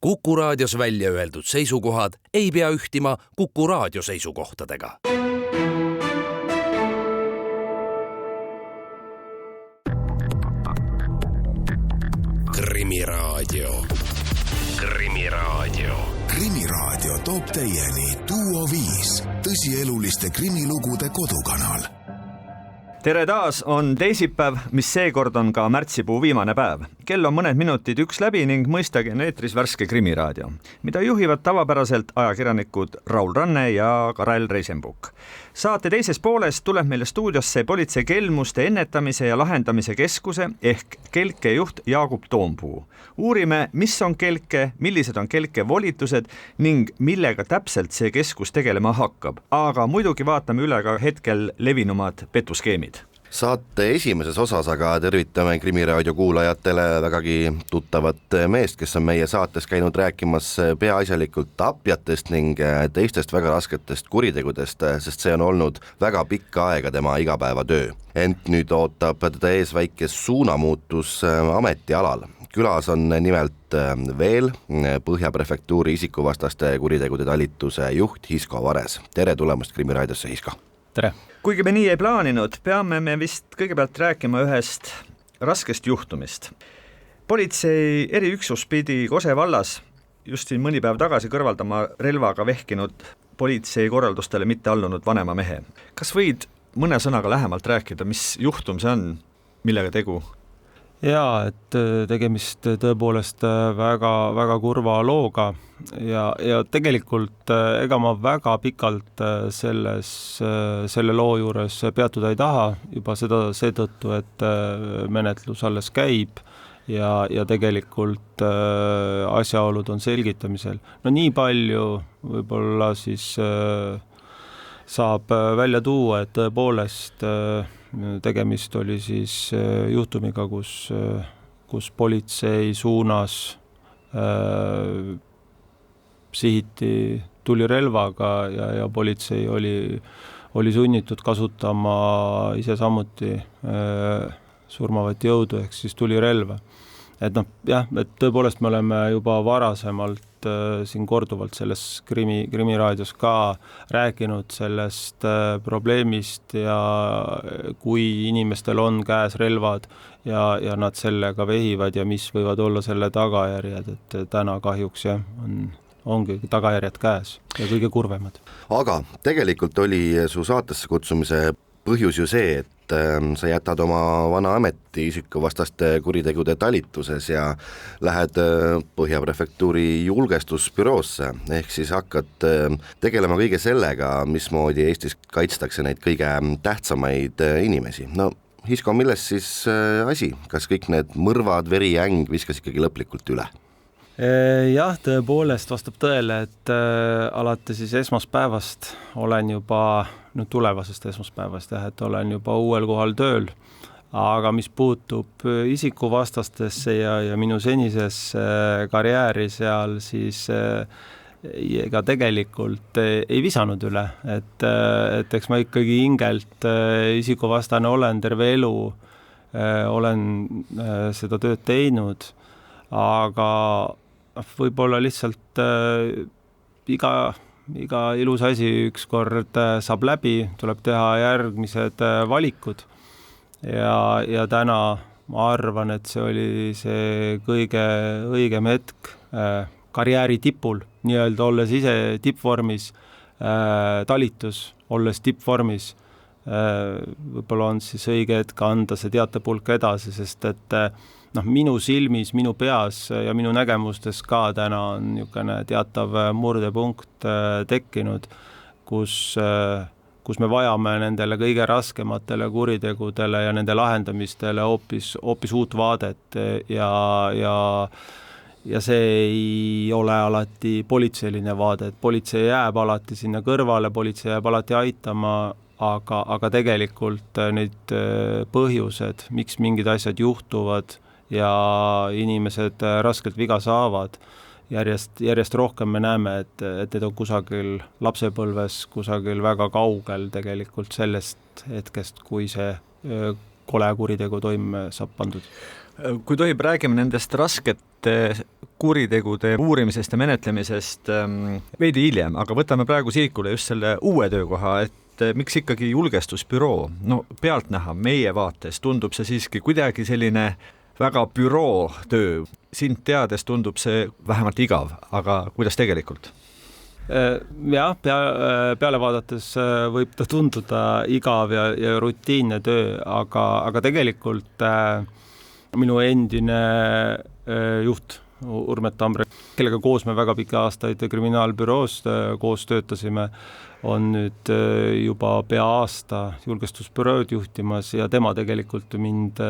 Kuku Raadios välja öeldud seisukohad ei pea ühtima Kuku Raadio seisukohtadega. Krimiraadio. Krimiraadio toob teieni Duo 5, tõsieluliste krimilugude kodukanal. Tere taas, on teisipäev, mis seekord on ka märtsipuu viimane päev. Kell on mõned minutid 1 läbi ning mõistagi on eetris värske Krimiraadio, mida juhivad tavapäraselt ajakirjanikud Raul Ranne ja Karel Reisenbuk. Saate teises pooles tuleb meile stuudiosse politsei kelmuste ennetamise ja lahendamise keskuse ehk Kelke juht Jaagup Toompuu. Uurime, mis on Kelke, millised on Kelke volitused ning millega täpselt see keskus tegelema hakkab. Aga muidugi vaatame üle ka hetkel levinumad petuskeemid. Saate esimeses osas aga tervitame Krimiraadio kuulajatele vägagi tuttavat meest, kes on meie saates käinud rääkimas peaasjalikult tapjatest ning teistest väga rasketest kuritegudest, sest see on olnud väga pikka aega tema igapäevatöö. Ent nüüd ootab teda ees väike suunamuutus ametialal. Külas on nimelt veel Põhja prefektuuri isikuvastaste kuritegude talituse juht Hisko Vares. Tere tulemast Krimiraadiosse, Hisko! Tere! Kuigi me nii ei plaaninud, peame me vist kõigepealt rääkima ühest raskest juhtumist. Politsei eriüksus pidi Kose vallas just siin mõni päev tagasi kõrvaldama relvaga vehkinud politsei korraldustele mitte allunud vanema mehe. Kas võid mõne sõnaga lähemalt rääkida, mis juhtum see on, millega tegu? Jaa, et tegemist tõepoolest väga kurva looga ja tegelikult ega ma väga pikalt selle loo juures peatuda ei taha, juba seetõttu, et menetlus alles käib ja tegelikult asjaolud on selgitamisel. No nii palju võib-olla siis saab välja tuua, et tõepoolest tegemist oli siis juhtumiga, kus politsei suunas sihiti tulirelvaga ja politsei oli sunnitud kasutama ise samuti surmavat jõudu ehk siis tulirelva. Et tõepoolest me oleme juba varasemalt siin korduvalt selles Krimiraadios ka rääkinud sellest probleemist ja kui inimestel on käes relvad ja nad sellega vehivad ja mis võivad olla selle tagajärjed, et täna kahjuks ongi tagajärjed käes ja kõige kurvemad. Aga tegelikult oli su saatesse kutsumise põhjus ju see, et sa jätad oma vana ameti isikuvastaste kuritegude talituses ja lähed Põhja prefektuuri julgestusbüroosse, ehk siis hakkad tegelema kõige sellega, mismoodi Eestis kaitstakse neid kõige tähtsamaid inimesi. No, Hisko, milles siis asi? Kas kõik need mõrvad, verijäng viskas ikkagi lõplikult üle? Jah, tõepoolest vastab tõele, et alates siis esmaspäevast olen juba, tulevasest esmaspäevast, et olen juba uuel kohal tööl, aga mis puutub isikuvastastesse ja minu senisesse karjääri seal, siis ega tegelikult ei visanud üle, et eks ma ikkagi hingelt isikuvastane olen terve elu, olen seda tööd teinud, aga võib-olla lihtsalt iga ilus asi ükskord saab läbi, tuleb teha järgmised valikud ja täna ma arvan, et see oli see kõige õigem hetk karjääri tipul, nii-öelda olles ise tippvormis, talitus, olles tippvormis, võib-olla on siis õige hetk anda see teatepulk edasi, sest et minu silmis, minu peas ja minu nägemustes ka täna on niisugune teatav murdepunkt tekkinud, kus me vajame nendele kõige raskematele kuritegudele ja nende lahendamistele hoopis uut vaadet ja see ei ole alati politseiline vaade, et politsei jääb alati sinna kõrvale, politsei jääb alati aitama, aga tegelikult need põhjused, miks mingid asjad juhtuvad ja inimesed raskelt viga saavad, järjest rohkem me näeme, et need on kusagil lapsepõlves, kusagil väga kaugel tegelikult sellest hetkest, kui see kole kuritegu toime saab pandud. Kui tohib, räägime nendest raskete kuritegude uurimisest ja menetlemisest veidi hiljem, aga võtame praegu sihikule just selle uue töökoha, et miks ikkagi julgestusbüroo? No pealtnäha meie vaates tundub see siiski kuidagi selline väga büroo töö. Sind teades tundub see vähemalt igav, aga kuidas tegelikult? Jah, peale vaadates võib ta tunduda igav ja rutiinne töö, aga tegelikult minu endine juht Urmet Tambre, kellega koos me väga pikki aastaid kriminaalbüroos koos töötasime, on nüüd juba pea aasta julgestusbürood juhtimas ja tema tegelikult mind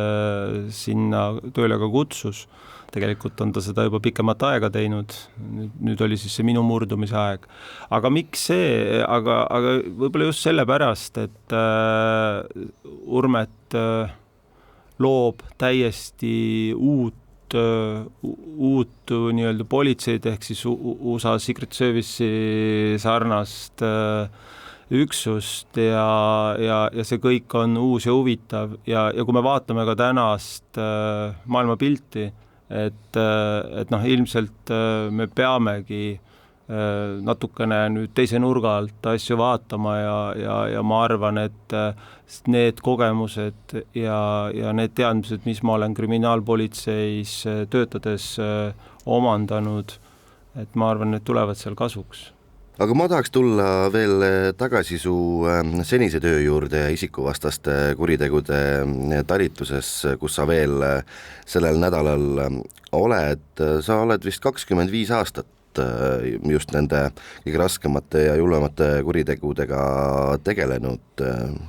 sinna tööle ka kutsus. Tegelikult on ta seda juba pikemat aega teinud, nüüd oli siis see minu murdumise aeg. Aga miks see? Aga võib-olla just sellepärast, et Urmet loob täiesti uut nii-öelda politseid ehk siis USA Secret Service'i sarnast üksust ja see kõik on uus ja huvitav ja kui me vaatame ka tänast maailmapilti, et ilmselt me peamegi natukene nüüd teise nurga alt asju vaatama ja ma arvan, et need kogemused ja need teadmised, mis ma olen kriminaalpolitseis töötades omandanud, et ma arvan, need tulevad seal kasuks. Aga ma tahaks tulla veel tagasi su senise töö juurde isikuvastaste kuritegude talituses, kus sa veel sellel nädalal oled. Sa oled vist 25 aastat just nende kõige raskemate ja julmemate kuritegudega tegelenud.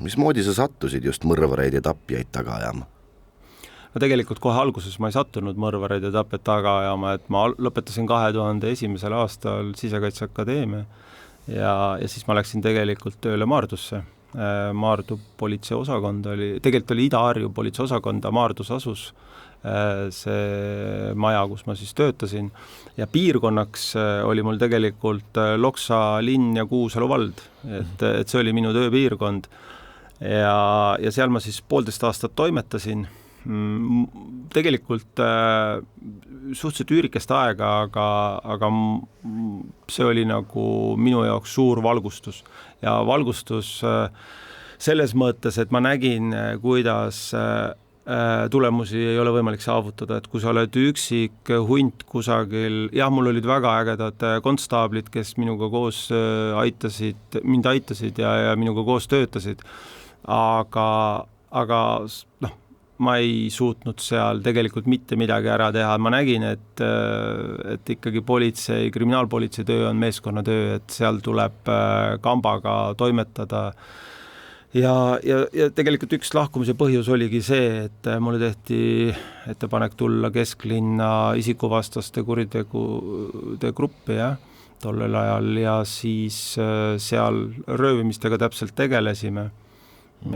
Mismoodi sa sattusid just mõrvareid ja tapjaid taga ajama? No tegelikult kohe alguses ma ei sattunud mõrvareid ja tapjaid taga ajama, et ma lõpetasin 2001. aastal Sisekaitseakadeemia ja siis ma läksin tegelikult tööle Maardusse. Maardu politseiosakond tegelikult oli Ida-Harju politseiosakond, Maardus asus see maja, kus ma siis töötasin ja piirkonnaks oli mul tegelikult Loksa linn ja Kuusalu vald, et see oli minu tööpiirkond ja seal ma siis 1,5 aastat toimetasin. Tegelikult suhteliselt üürikest aega, aga see oli nagu minu jaoks suur valgustus ja valgustus selles mõttes, et ma nägin, kuidas tulemusi ei ole võimalik saavutada, et kui sa oled üksik hunt kusagil, jah, mul olid väga ägedad konstaablid, kes minuga koos mind aitasid ja minuga koos töötasid, aga ma ei suutnud seal tegelikult mitte midagi ära teha. Ma nägin, et ikkagi kriminaalpolitsei töö on meeskonnatöö, et seal tuleb kambaga toimetada. Ja tegelikult üks lahkumise põhjus oligi see, et mulle tehti ettepanek tulla kesklinna isikuvastaste kuritegude gruppi tollel ajal ja siis seal röövimistega täpselt tegelesime.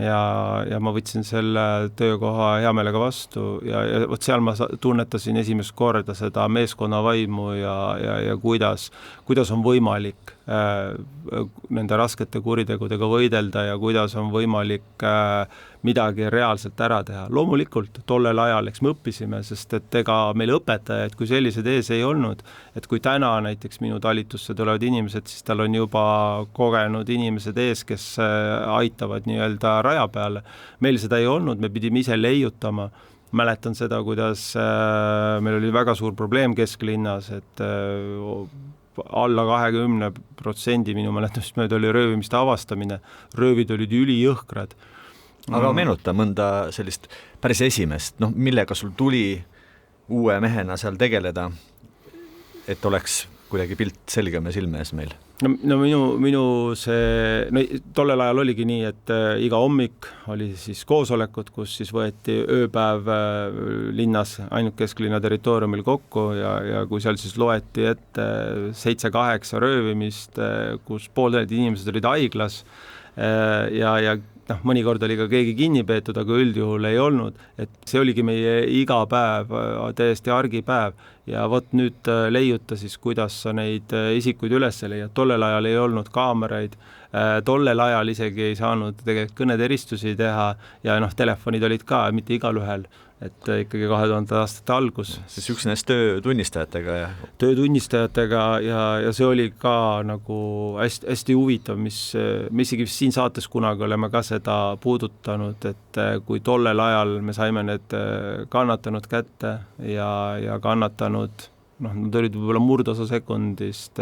Ja ma võtsin selle töökoha hea meelega vastu ja võt seal ma tunnetasin esimest korda seda meeskonna vaimu ja kuidas on võimalik nende raskete kuritegudega võidelda ja kuidas on võimalik midagi reaalselt ära teha. Loomulikult tollel ajal, eks me õppisime, sest et ega meil õpetajaid kui sellised ees ei olnud, et kui täna näiteks minu talitusse tulevad inimesed, siis tal on juba kogenud inimesed ees, kes aitavad nii-öelda raja peale. Meil seda ei olnud, me pidime ise leiutama. Mäletan seda, kuidas meil oli väga suur probleem kesklinnas, et alla 20% minu mäletamist mööda oli röövimiste avastamine. Röövid olid ülijõhkrad. Aga meenuta mõnda sellist päris esimest, millega sul tuli uue mehena seal tegeleda, et oleks kuidagi pilt selgem ja silme ees meil? No minu tollel ajal oligi nii, et iga hommik oli siis koosolekud, kus siis võeti ööpäev linnas ainult kesklinna territooriumil kokku ja kui seal siis loeti ette 7-8 röövimist, kus pooled inimesed olid haiglas ja mõnikord oli ka keegi kinni peetud, aga üldjuhul ei olnud, et see oligi meie iga päev, täiesti argipäev ja vot nüüd leiuta siis, kuidas sa neid isikuid üles leiad. Tollel ajal ei olnud kaameraid, tollel ajal isegi ei saanud tegelikult kõnederistusi teha ja telefonid olid ka mitte igalühel, et ikkagi 2000 aastate algus. Siis üksnes töötunnistajatega ja see oli ka nagu hästi huvitav, me isegi siin saates kunagi oleme ka seda puudutanud, et kui tollel ajal me saime need kannatanud kätte ja kannatanud, nad olid võib-olla murdosa sekundist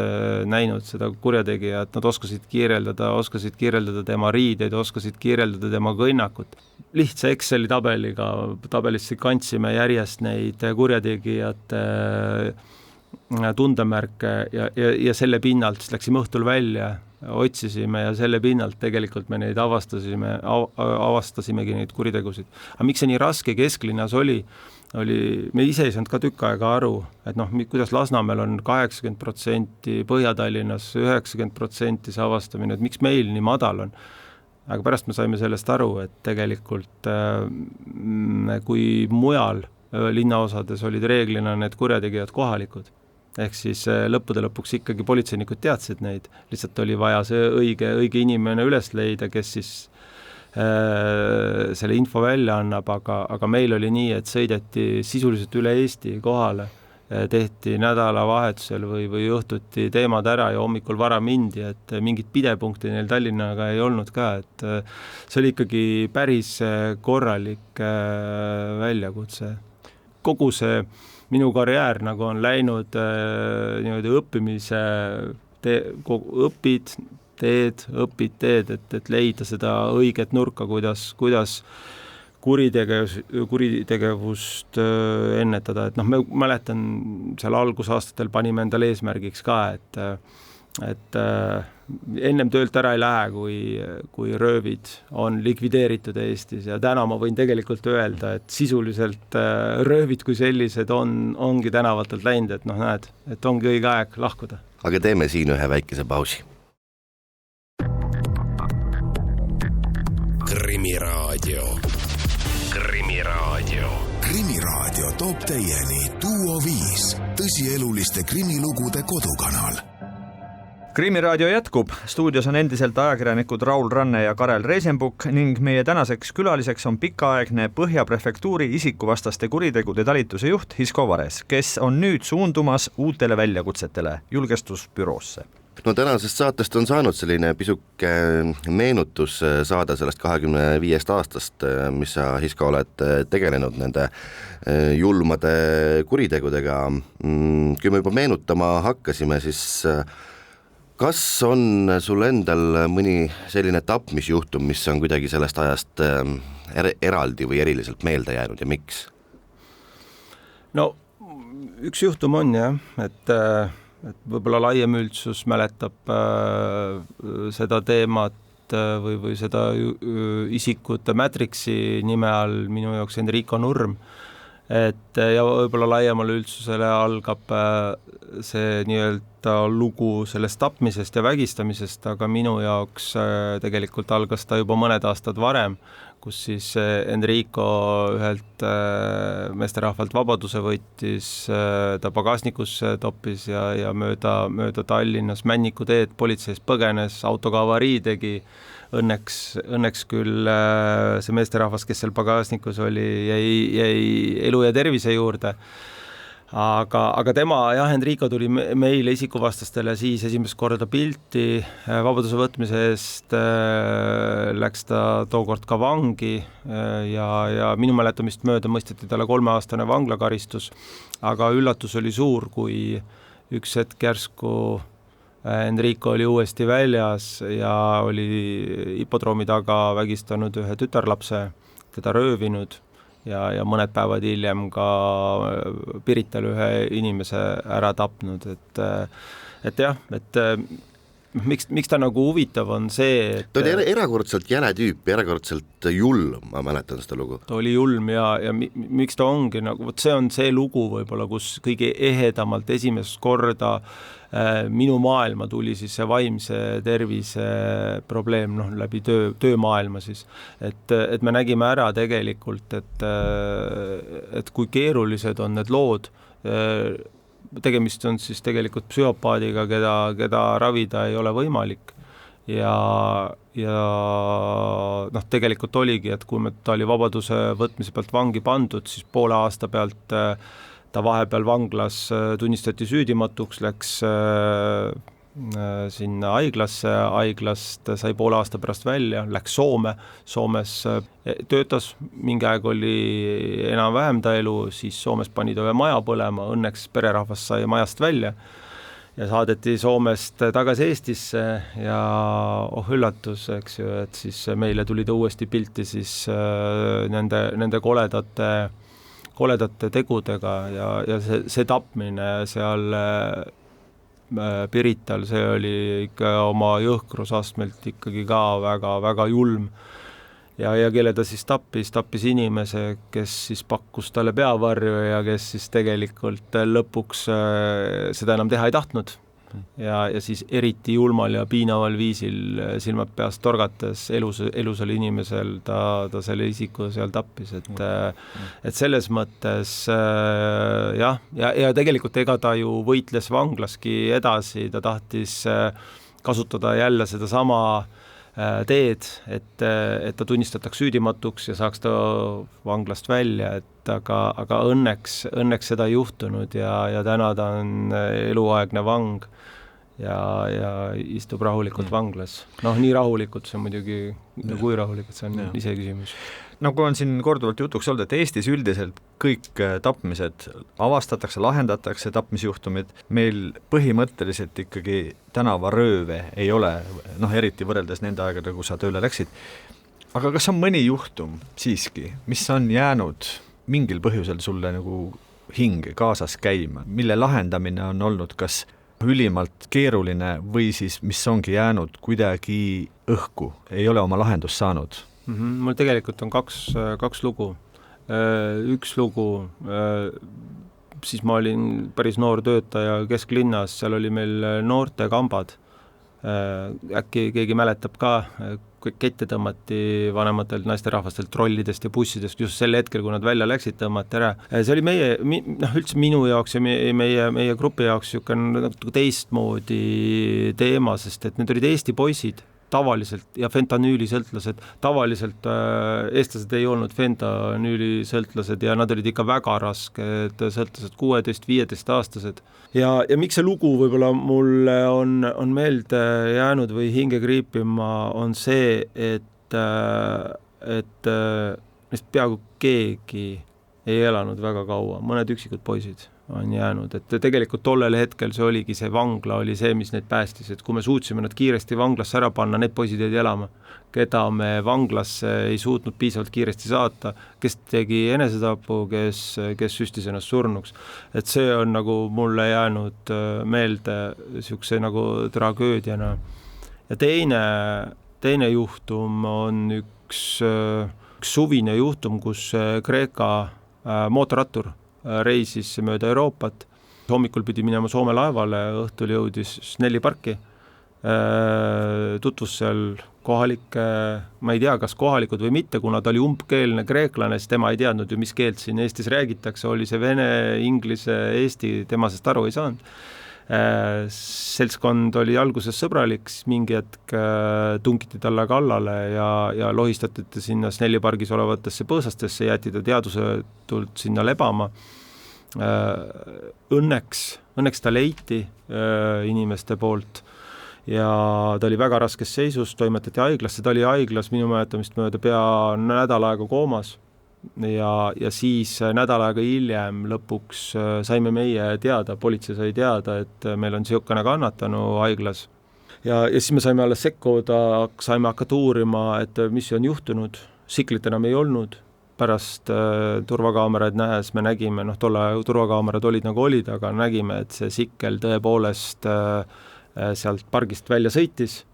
näinud seda kurjategijat, nad oskasid kirjeldada tema riideid, oskasid kirjeldada tema kõnnakut. Lihtsa Exceli tabelisse kandsime järjest neid kurjategijate tundemärke ja selle pinnalt siis läksime õhtul välja, otsisime ja selle pinnalt tegelikult me neid avastasimegi neid kuritegusid. Aga miks see nii raske kesklinnas oli, me ise ei saanud ka tükk aega aru, et kuidas Lasnamäel on 80%, Põhja-Tallinnas 90% see avastamine, et miks meil nii madal on. Aga pärast me saime sellest aru, et tegelikult kui mujal linnaosades olid reeglina need kurjategijad kohalikud, ehk siis lõppude lõpuks ikkagi politseinikud teadsid neid, lihtsalt oli vaja see õige inimene üles leida, kes siis selle info välja annab, aga meil oli nii, et sõideti sisuliselt üle Eesti kohale, tehti nädalavahetusel või õhtuti teemad ära ja hommikul vara mindi, et mingit pidepunkti neil Tallinnaga ei olnud ka, et see oli ikkagi päris korralik väljakutse. Kogu see minu karjäär nagu on läinud niimoodi õppimise, õpid teed, et leida seda õiget nurka, kuidas kuritegevust ennetada, et me mäletan seal algusaastatel panime endale eesmärgiks ka, et ennem töölt ära ei lähe, kui röövid on likvideeritud Eestis ja täna ma võin tegelikult öelda, et sisuliselt röövid kui sellised ongi tänavatelt läinud, et näed, et ongi õige aeg lahkuda. Aga teeme siin ühe väikese pausi. Krimiraadio. Krimiraadio toob teieni Duo 5, tõsieluliste krimilugude kodukanal. Krimiraadio jätkub, stuudios on endiselt ajakirjanikud Raul Ranne ja Karel Reisenbuk ning meie tänaseks külaliseks on pikaaegne Põhja prefektuuri isikuvastaste kuritegude talituse juht Hisko Vares, kes on nüüd suundumas uutele väljakutsetele julgestusbüroosse. No tänasest saatest on saanud selline pisuke meenutus saada sellest 25 aastast, mis sa, Hisko, oled tegelenud nende julmade kuritegudega. Kui me juba meenutama hakkasime, siis kas on sul endal mõni selline tapmisjuhtum, mis on kuidagi sellest ajast eraldi või eriliselt meelde jäänud ja miks? No üks juhtum on jah, et võib-olla laiem üldsus mäletab seda teemat või seda isikut Matrixi nime all, minu jaoks Enrico Nurm, ja võib-olla laiemale üldsusele algab see nii-öelda lugu sellest tapmisest ja vägistamisest, aga minu jaoks tegelikult algas ta juba mõned aastad varem, kus siis Enrico ühelt meesterahvalt vabaduse võttis, ta pagasnikusse toppis ja mööda Tallinnas Männiku teed politseis põgenes, autoga avarii tegi. Õnneks küll see meesterahvas, kes seal pagasnikus oli, jäi elu ja tervise juurde. Aga tema, Enrico tuli meile isikuvastastele siis esimest korda pilti, vabaduse võtmise eest läks ta tookord ka vangi ja minu mäletamist mööda mõisteti talle 3-aastane vanglakaristus, aga üllatus oli suur, kui üks hetk järsku Enrico oli uuesti väljas ja oli hipodroomi taga vägistanud ühe tütarlapse, teda röövinud ja mõned päevad hiljem ka Pirital ühe inimese ära tapnud, et miks ta nagu huvitav on see, et ta oli erakordselt jäle tüüp, erakordselt julm, ma mäletan seda lugu. Ta oli julm ja miks ta ongi nagu, see on see lugu võib-olla, kus kõige ehedamalt esimest korda minu maailma tuli siis see vaimse tervise probleem läbi töömaailma siis, et me nägime ära tegelikult, et kui keerulised on need lood, tegemist on siis tegelikult psühhopaadiga, keda ravida ei ole võimalik ja noh, tegelikult oligi, et kui ta oli vabaduse võtmise pealt vangi pandud, siis poole aasta pealt ta vahepeal vanglas tunnistati süüdimatuks, läks sinna haiglast sai poole aasta pärast välja, läks Soomes töötas, mingi aeg oli enam-vähem ta elu, siis Soomes pani ta ühe maja põlema, õnneks pererahvas sai majast välja ja saadeti Soomest tagasi Eestisse ja üllatus, eks ju, et siis meile tuli ta uuesti pilti siis nende koledate tegudega ja see tapmine seal Pirital, see oli ikka oma jõhkrusastmelt ikkagi ka väga julm. Ja kelle ta siis tappis inimese, kes siis pakkus talle peavarju ja kes siis tegelikult lõpuks seda enam teha ei tahtnud. Ja siis eriti julmal ja piinaval viisil silmad peast torgates elusal inimesel ta selle isiku seal tappis, et selles mõttes jah, ja tegelikult ega ta ju võitles vanglaski edasi, ta tahtis kasutada jälle seda sama teed, et ta tunnistataks süüdimatuks ja saaks ta vanglast välja, aga õnneks seda ei juhtunud ja täna ta on eluaegne vang ja istub rahulikult vanglas. Noh, nii rahulikult, see on muidugi, kui rahulikult, see on ise küsimus. Nagu on siin korduvalt jutuks olnud, et Eestis üldiselt kõik tapmised avastatakse, lahendatakse, tapmisjuhtumid. Meil põhimõtteliselt ikkagi tänavarööve ei ole, eriti võrreldes nende aegadega, kui sa tööle läksid. Aga kas on mõni juhtum siiski, mis on jäänud mingil põhjusel sulle nagu hinge kaasas käima, mille lahendamine on olnud kas ülimalt keeruline või siis mis ongi jäänud kuidagi õhku, ei ole oma lahendust saanud? Mul tegelikult on kaks lugu. Üks lugu, siis ma olin päris noor töötaja kesklinnas, seal oli meil noorte kambad. Äkki keegi mäletab ka, kette tõmmati vanematelt naisterahvastelt trollidest ja bussidest just sel hetkel, kui nad välja läksid, tõmmati ära. See oli üldse minu jaoks ja meie grupi jaoks teistmoodi teema, sest et need olid Eesti poisid tavaliselt ja fentanüülisõltlased. Tavaliselt eestlased ei olnud fentanüülisõltlased ja nad olid ikka väga rasked sõltlased, 16-15 aastased. Ja miks see lugu võib-olla mulle on meelde jäänud või hinge kriipima, on see, et peaaegu keegi ei elanud väga kaua, mõned üksikud poisid on jäänud, et tegelikult tollel hetkel see oligi, see vangla oli see, mis neid päästis, et kui me suutsime nad kiiresti vanglasse ära panna, need poisid jäid elama, keda me vanglasse ei suutnud piisavalt kiiresti saata, kes tegi enesetapu, kes süstis ennast surnuks. Et see on nagu mulle jäänud meelde siukse nagu tragöödiana. Ja teine juhtum on üks suvine juhtum, kus Kreeka mootorrattur reisis mööda Euroopat. Hommikul pidi minema Soome laevale, õhtul jõudis Snelli parki. Tutvus seal kohalike, ma ei tea, kas kohalikud või mitte, kuna ta oli umbkeelne kreeklane, siis tema ei teadnud ju, mis keelt siin Eestis räägitakse, oli see vene, inglise, eesti, tema sest aru ei saanud. Seltskond oli alguses sõbralik, mingi hetk tungiti talle kallale ja lohistati sinna Snelli pargis olevatesse põõsastesse, jäeti ta teadusetult sinna lebama. Õnneks ta leiti inimeste poolt ja ta oli väga raskes seisus, toimetati haiglasse, ta oli haiglas minu mäletamist mööda pea nädal aega koomas. Ja siis nädal aega hiljem lõpuks saime meie teada, politsei sai teada, et meil on siukene kannatanu haiglas. Ja siis me saime alles sekkuda, saime hakata uurima, et mis on juhtunud. Siklit enam ei olnud. Pärast turvakaameraid nähes me nägime, tolle turvakaamerad olid nagu olid, aga nägime, et see sikkel tõepoolest sealt pargist välja sõitis.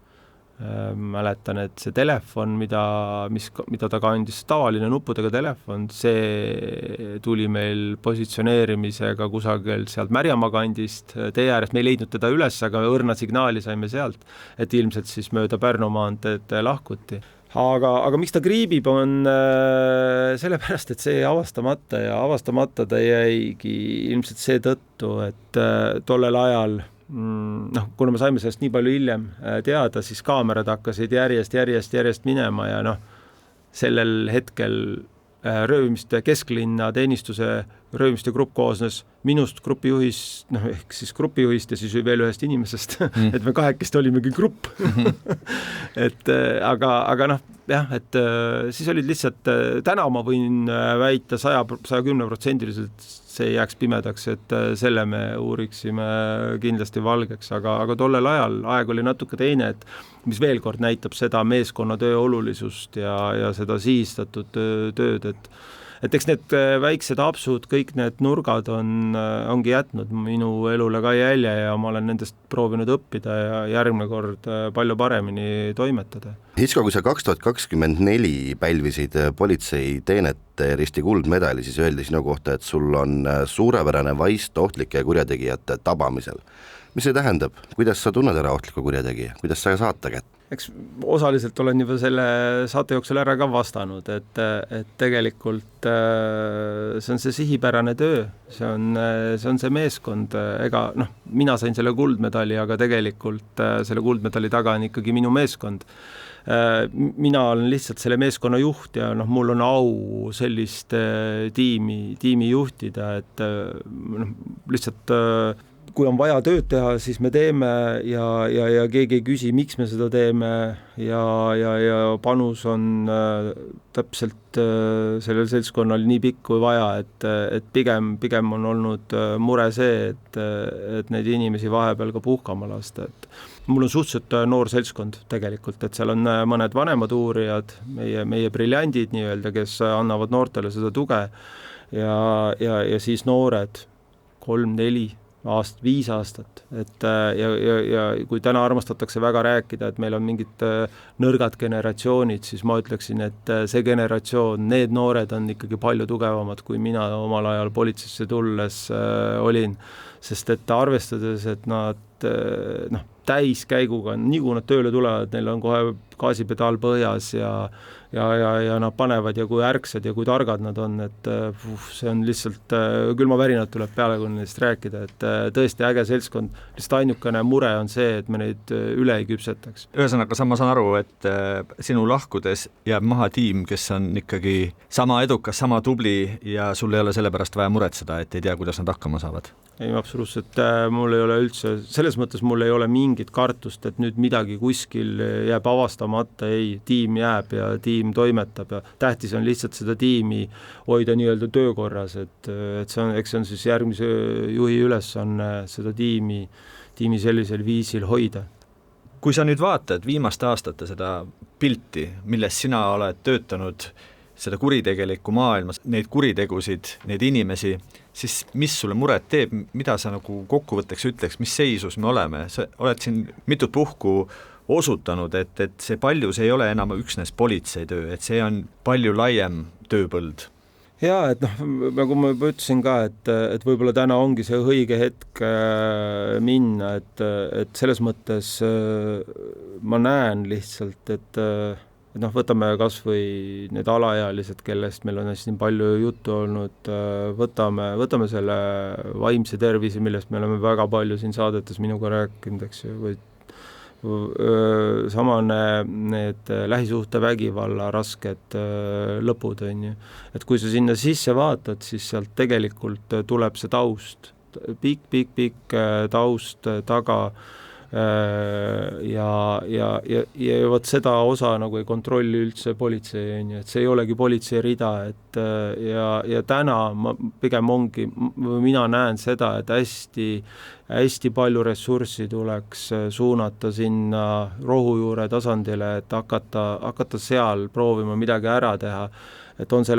Mäletan, et see telefon, mida ta kandis, tavaline nuppudega telefon, see tuli meil positsioneerimisega kusagil sealt Märjamaa kandist tee ääres, me ei leidnud teda üles, aga õrna signaali saime sealt, et ilmselt siis mööda Pärnu maanteed lahkuti. Aga miks ta kriibib on sellepärast, et see avastamata ta jäigi ilmselt seetõttu, et tollel ajal kuna me saime sellest nii palju hiljem teada, siis kaamerad hakkasid järjest minema ja sellel hetkel röövimiste kesklinna teenistuse röövimiste grupp koosnes minust grupijuhist, ehk siis grupijuhist ja siis veel ühest inimesest, et me kahekesti olimegi grupp. aga et siis olid lihtsalt, täna ma võin väita 110%, see jääks pimedaks, et selle me uuriksime kindlasti valgeks, aga tollel ajal aeg oli natuke teine, et mis veel kord näitab seda meeskonnatöö olulisust ja seda sihistatud tööd, et eks need väiksed apsud, kõik need nurgad ongi jätnud minu elule ka jälje ja ma olen nendest proovinud õppida ja järgmine kord palju paremini toimetada. Hitsko, kui sa 2024 pälvisid politsei teenete risti kuldmedali, siis öeldi sinu kohta, et sul on suurepärane vaist ohtlike kurjategijate tabamisel. Mis see tähendab? Kuidas sa tunned ära ohtliku kurjategija? Kuidas sa saata kätt? Eks osaliselt olen juba selle saate jooksul ära ka vastanud, et tegelikult see on see sihipärane töö, see on see meeskond, mina sain selle kuldmedali, aga tegelikult selle kuldmedali taga on ikkagi minu meeskond. Mina olen lihtsalt selle meeskonna juht ja mul on au sellist tiimi juhtida, et lihtsalt kui on vaja tööd teha, siis me teeme ja keegi ei küsi, miks me seda teeme ja panus on täpselt sellel seltskonnal nii pikk kui vaja, et pigem on olnud mure see, et neid inimesi vahepeal ka puhkama lasta, et mul on suhteliselt noor seltskond tegelikult, et seal on mõned vanemad uurijad, meie briljandid nii-öelda, kes annavad noortele seda tuge ja siis noored 3-4 5 aastat, et ja kui täna armastatakse väga rääkida, et meil on mingid nõrgad generatsioonid, siis ma ütleksin, et see generatsioon, need noored on ikkagi palju tugevamad, kui mina omal ajal politseisse tulles olin, sest et arvestades, et nad täiskäiguga, nii kui nad tööle tulevad, neil on kohe gaasipedaal põhjas ja nad panevad ja kui ärksad ja kui targad nad on, et see on lihtsalt, külmavärinad tuleb peale, kui neist rääkida, et tõesti äge seltskond, lihtsalt ainukene mure on see, et me neid üle ei küpsetaks. Ühesõnaga, ma saan aru, et sinu lahkudes jääb maha tiim, kes on ikkagi sama edukas, sama tubli ja sul ei ole sellepärast vaja muretseda, et ei tea, kuidas nad hakkama saavad. Ei, absoluutselt, mul ei ole üldse, selles mõttes mul ei ole mingit kartust, et nüüd midagi kuskil jääb avastamata, ei, tiim jääb ja tiim toimetab ja tähtis on lihtsalt seda tiimi hoida nii-öelda töökorras, et see on siis järgmise juhi ülesanne seda tiimi sellisel viisil hoida. Kui sa nüüd vaatad viimaste aastate seda pilti, milles sina oled töötanud seda kuritegelikku maailmas, neid kuritegusid, neid inimesi, siis mis sulle muret teeb, mida sa nagu kokkuvõtteks ütleks, mis seisus me oleme? Sa oled siin mitut puhku osutanud, et see paljus ei ole enam üksnes politseitöö, et see on palju laiem tööpõld. Jaa, et nagu ma juba ütlesin ka, et võib-olla täna ongi see õige hetk minna, et selles mõttes ma näen lihtsalt, et võtame kas või need alaealised, kellest meil on hästi palju juttu olnud, võtame selle vaimse tervise, millest me oleme väga palju siin saadetes minuga rääkinud, eks ju, või samane need lähisuhte vägivalla rasked lõpud, on ju. Et kui sa sinna sisse vaatad, siis sealt tegelikult tuleb see taust, pikk taust taga, ja võt seda osa nagu ei kontrolli üldse politsei, et see ei olegi politsei rida, et ja täna pigem ongi, mina näen seda, et hästi palju ressurssi tuleks suunata sinna rohujuure tasandile, et hakata seal proovima midagi ära teha, et on see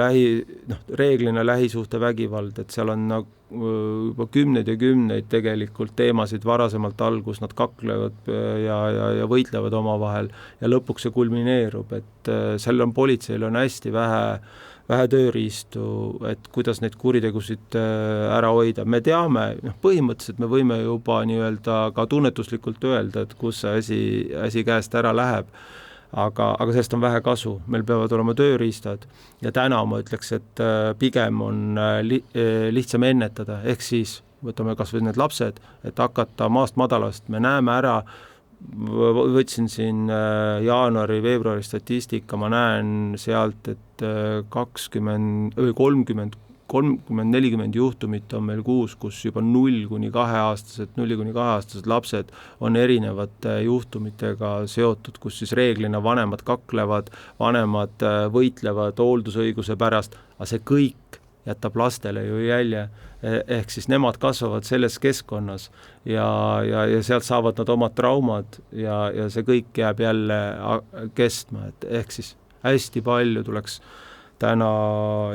reeglina lähisuhte vägivald, et seal on juba kümneid ja kümneid tegelikult teemasid varasemalt algus, nad kaklevad ja võitlevad omavahel ja lõpuks see kulmineerub, et seal on politseil on hästi vähe tööriistu, et kuidas neid kuritegusid ära hoida. Me teame, põhimõtteliselt me võime juba nii-öelda ka tunnetuslikult öelda, et kus see asi käest ära läheb. Aga sellest on vähe kasu, meil peavad olema tööriistad ja täna ma ütleks, et pigem on lihtsam ennetada, ehk siis võtame kas või need lapsed, et hakata maast madalast, me näeme ära, võtsin siin jaanuari-veebruari statistika, ma näen sealt, et 30-40 juhtumit on meil kuus, kus juba 0-2-aastased lapsed on erinevate juhtumitega seotud, kus siis reeglina vanemad kaklevad, vanemad võitlevad hooldusõiguse pärast, aga see kõik jätab lastele ju jälje, ehk siis nemad kasvavad selles keskkonnas ja sealt saavad nad omad traumad ja see kõik jääb jälle kestma, et ehk siis hästi palju tuleks täna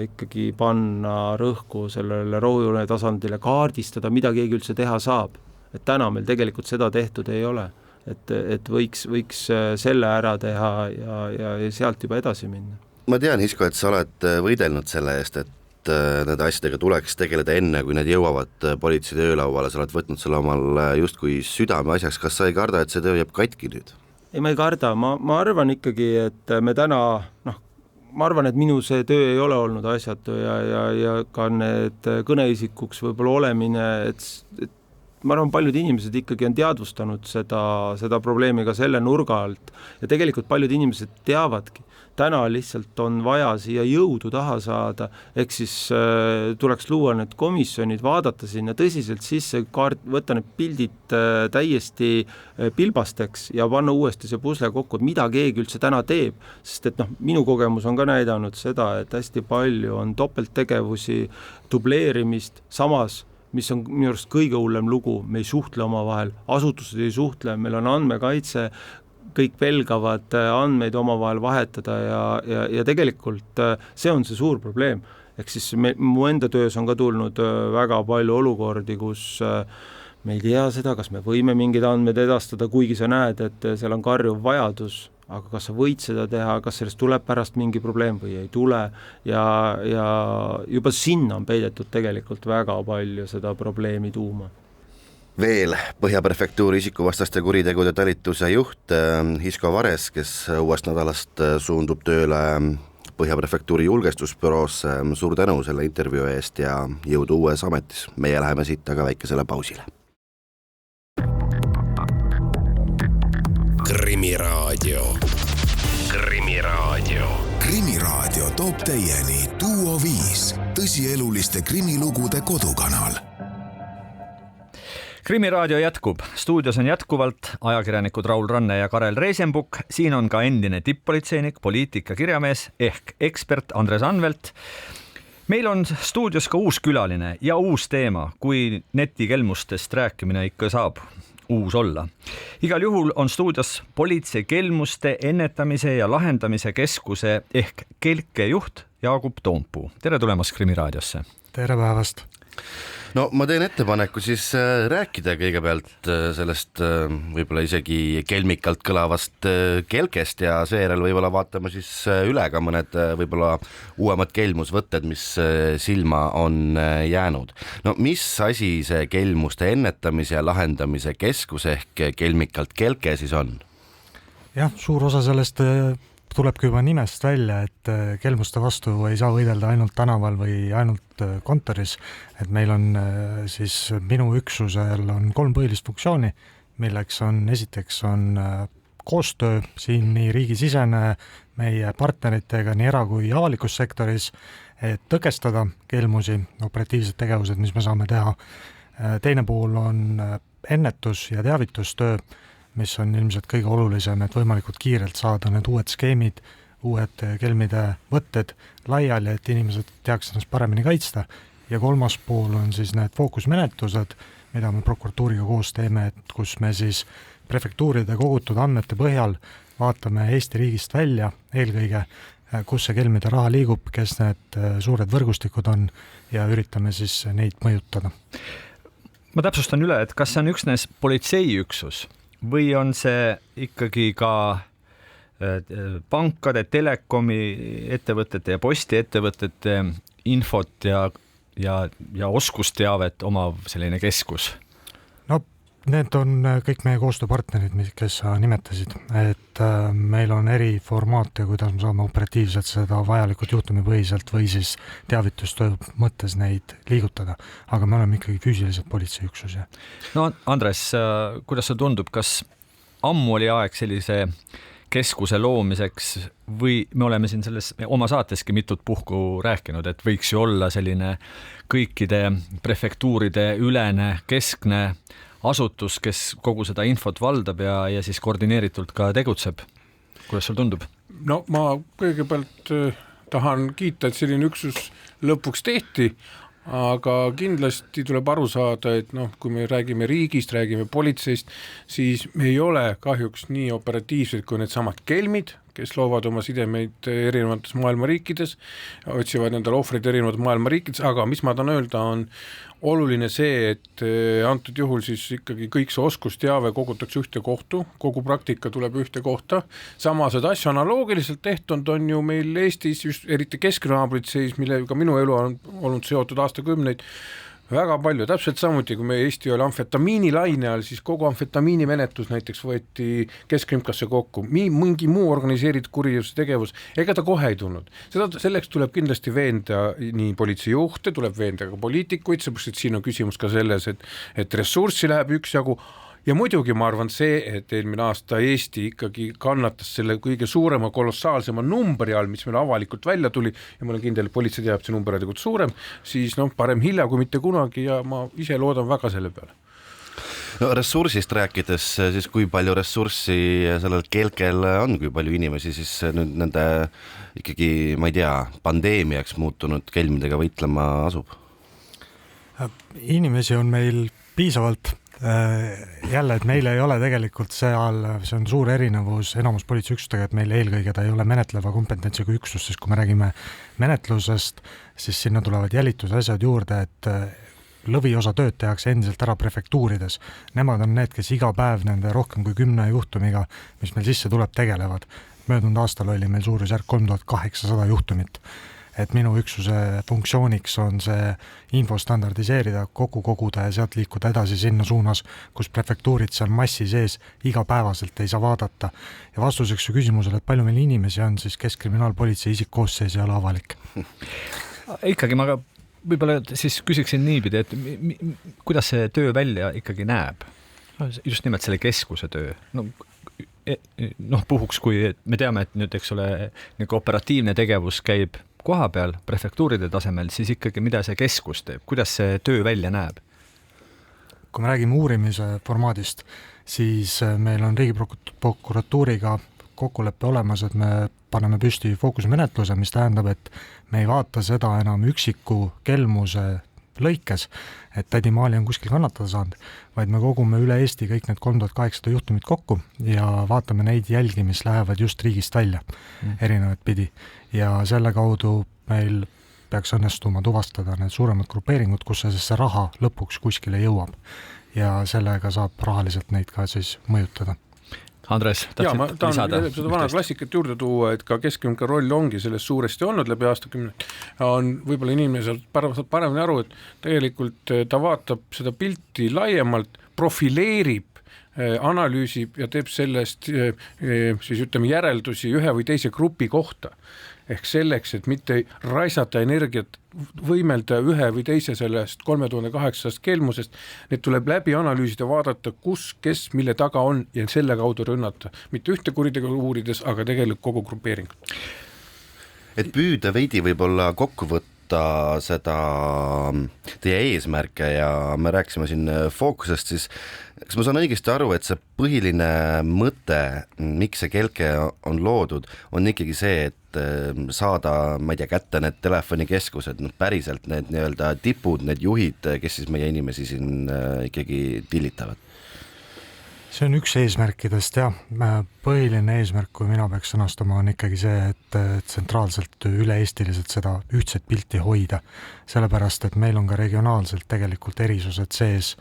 ikkagi panna rõhku sellele rohujuure tasandile, kaardistada, mida keegi üldse teha saab. Et täna meil tegelikult seda tehtud ei ole, et võiks selle ära teha ja sealt juba edasi minna. Ma tean, Hisko, et sa oled võidelnud selle eest, et nende asjadega tuleks tegeleda enne, kui need jõuavad politsei töölauale, sa oled võtnud selle omal justkui südame asjaks, kas sa ei karda, et see töö jääb katki nüüd? Ei, ma ei karda, ma arvan ikkagi, et me täna, ma arvan, et minu see töö ei ole olnud asjatu ja ka need kõneisikuks võib-olla olemine, et ma arvan, paljud inimesed ikkagi on teadvustanud seda probleemi ka selle nurga alt ja tegelikult paljud inimesed teavadki. Täna lihtsalt on vaja siia jõudu taha saada, ehk siis tuleks luua need komisjonid, vaadata sinna tõsiselt sisse, võtta need pildid täiesti pilbasteks ja panna uuesti see pusle kokku, et mida keegi üldse täna teeb, sest et minu kogemus on ka näidanud seda, et hästi palju on topelttegevusi, dubleerimist, samas mis on minu arust kõige hullem lugu, me ei suhtle omavahel, asutused ei suhtle, meil on andmekaitse, kõik pelgavad andmeid omavahel vahetada ja tegelikult see on see suur probleem. Ehk siis mu enda töös on ka tulnud väga palju olukordi, kus me ei tea seda, kas me võime mingeid andmeid edastada, kuigi sa näed, et seal on karjuv vajadus, aga kas sa võid seda teha, kas sellest tuleb pärast mingi probleem või ei tule ja juba sinna on peidetud tegelikult väga palju seda probleemi tuuma. Veel Põhja-prefektuuri isikuvastaste kuritegude talituse juht Hisko Vares, kes uuest nädalast suundub tööle Põhja-prefektuuri julgestusbüroosse. Suur tänu selle intervjuu eest ja jõudu uues ametis. Meie läheme siit aga väikesele pausile. Krimiraadio. Krimiraadio toob teieni Duo 5, tõsieluliste krimilugude kodukanal. Krimiraadio jätkub. Stuudios on jätkuvalt ajakirjanikud Raul Ranne ja Karel Reisenbuk. Siin on ka endine tipp-politseinik, poliitikakirjamees ehk ekspert Andres Anvelt. Meil on stuudios ka uus külaline ja uus teema, kui netikelmustest rääkimine ikka saab uus olla. Igal juhul on stuudios politsei kelmuste ennetamise ja lahendamise keskuse ehk Kelke juht Jaagup Toompuu. Tere tulemast Krimiraadiosse. Tere päevast. No ma teen ettepaneku siis rääkida kõigepealt sellest võib-olla isegi kelmikalt kõlavast kelkest ja seejärel võib-olla vaatame siis üle ka mõned võib-olla uuemad kelmusvõtted, mis silma on jäänud. No mis asi see kelmuste ennetamise ja lahendamise keskus ehk kelmikalt kelke siis on? Jah, suur osa sellest tulebki juba nimest välja, et kelmuste vastu ei saa võidelda ainult tänaval või ainult kontoris, et meil on siis minu üksusel on 3 põhilist funktsiooni, milleks on esiteks on koostöö siin nii riigisisene meie partneritega nii era- kui avalikus sektoris, et tõkestada kelmusi, operatiivsed tegevused, mis me saame teha. Teine pool on ennetus ja teavitustöö, mis on ilmselt kõige olulisem, et võimalikult kiirelt saada need uued skeemid, uued kelmide võtted laiali, et inimesed teaks ennast paremini kaitsta. Ja 3. pool on siis need fookusmenetlused, mida me prokuratuuriga koos teeme, et kus me siis prefektuuride kogutud andmete põhjal vaatame Eesti riigist välja eelkõige, kus see kelmide raha liigub, kes need suured võrgustikud on ja üritame siis neid mõjutada. Ma täpsustan üle, et kas see on üksnes politseiüksus või on see ikkagi ka pankade, telekomi ettevõtete ja postiettevõtete infot ja oskusteavet omav selline keskus? No Need on kõik meie koostööpartnerid, kes sa nimetasid, et meil on eri formaate, kuidas me saame operatiivselt seda vajalikult juhtumipõhiselt või siis teavitustöö mõttes neid liigutada, aga me oleme ikkagi füüsiliselt politseiüksus. No Andres, kuidas see tundub, kas ammu oli aeg sellise keskuse loomiseks või me oleme siin selles oma saateski mitut puhku rääkinud, et võiks ju olla selline kõikide prefektuuride ülene keskne asutus, kes kogu seda infot valdab ja siis koordineeritult ka tegutseb. Kuidas sul tundub? No ma kõigepealt tahan kiita, et selline üksus lõpuks tehti, aga kindlasti tuleb aru saada, et kui me räägime riigist, räägime politseist, siis me ei ole kahjuks nii operatiivsed kui need samad kelmid, kes loovad oma sidemeid erinevates maailma riikides, otsivad endale ohvreid erinevates maailma riikides, aga mis ma tahan öelda, on oluline see, et antud juhul siis ikkagi kõik see oskusteave kogutakse ühte kohtu, kogu praktika tuleb ühte kohta, samas et asju analoogiliselt tehtud on ju meil Eestis, just eriti keskkonnaapolitseis, millega minu elu on olnud seotud aastakümneid, väga palju, täpselt samuti, kui me Eesti oli amfetamiini laine all, siis kogu amfetamiini menetlus näiteks võeti keskkrimkasse kokku, mingi muu organiseeritud kuritegevuse tegevus, ega ta kohe ei tulnud. Selleks tuleb kindlasti veenda nii politseijuhte, tuleb veenda ka poliitikuid, seepärast, et siin on küsimus ka selles, et ressurssi läheb üksjagu. Ja muidugi ma arvan see, et eelmine aasta Eesti ikkagi kannatas selle kõige suurema kolossaalsema numbri all, mis meil avalikult välja tuli ja ma olen kindel, et politsei teab see number tegelikult suurem, siis parem hilja kui mitte kunagi ja ma ise loodan väga selle peale. No, ressursist rääkides, siis kui palju ressurssi sellel kelkel on, kui palju inimesi siis nüüd nende ikkagi, ma ei tea, pandeemiaks muutunud kelmidega võitlema asub? Inimesi on meil piisavalt. Jälle, et meil ei ole tegelikult see on suur erinevus enamus politseiüksustega, et meil eelkõige ta ei ole menetleva kompetentsiga üksus, sest kui me räägime menetlusest, siis sinna tulevad jälitusasjad juurde, et lõviosa tööd tehakse endiselt ära prefektuurides. Nemad on need, kes iga päev nende rohkem kui 10 juhtumiga, mis meil sisse tuleb, tegelevad. Möödunud aastal oli meil suurusjärk 3800 juhtumit. Et minu üksuse funktsiooniks on see info standardiseerida, koguda ja sealt liikuda edasi sinna suunas, kus prefektuurid seal massi sees igapäevaselt ei saa vaadata. Ja vastuseks su küsimusele, et palju meil inimesi on, siis keskkriminaalpolitsei isikkoosseis ei ole avalik. Ikkagi ma võib-olla siis küsiksin niipidi, et kuidas see töö välja ikkagi näeb? Just nimelt selle keskuse töö. Puhuks, kui me teame, et nüüd, eks ole, operatiivne tegevus käib koha peal, prefektuuride tasemel, siis ikkagi mida see keskus teeb, kuidas see töö välja näeb? Kui me räägime uurimise formaadist, siis meil on Riigiprokuratuuriga kokkuleppe olemas, et me paneme püsti fookusmenetluse, mis tähendab, et me ei vaata seda enam üksiku kelmuse lõikes, et tädi Maali on kuskil kannatada saanud, vaid me kogume üle Eesti kõik need 3800 juhtumit kokku ja vaatame neid jälgi, mis lähevad just riigist välja erinevat pidi. Ja selle kaudu meil peaks õnnestuma tuvastada need suuremad grupeeringud, kus see raha lõpuks kuskile jõuab ja sellega saab rahaliselt neid ka siis mõjutada. Andres, ma tahan seda vana klassikat juurde tuua, et ka keskmine roll ongi sellest suuresti olnud läbi aastakümneid. On võib-olla inimesed paremini aru, et tegelikult ta vaatab seda pilti laiemalt, profileerib, analüüsib ja teeb sellest siis järeldusi ühe või teise grupi kohta. Ehk selleks, et mitte raisata energiat, võimelda ühe või teise sellest 3800 kelmusest, need tuleb läbi analüüsida, vaadata, kus, kes, mille taga on ja selle kaudu rünnata. Mitte ühte kuritegu uurides, aga tegelikult kogu grupeeringut. Et püüda veidi võib-olla kokku võtta seda teie eesmärke ja me rääkisime siin fookusest, siis kas ma saan õigesti aru, et see põhiline mõte, miks see kelke on loodud, on ikkagi see, et saada, ma ei tea, kätte need telefonikeskused, päriselt need nii-öelda tipud, need juhid, kes siis meie inimesi siin ikkagi tillitavad? See on üks eesmärkidest, jah. Põhiline eesmärk, kui mina peaks sõnastama, on ikkagi see, et tsentraalselt üle-eestiliselt seda ühtset pilti hoida. Sellepärast, et meil on ka regionaalselt tegelikult erisused sees,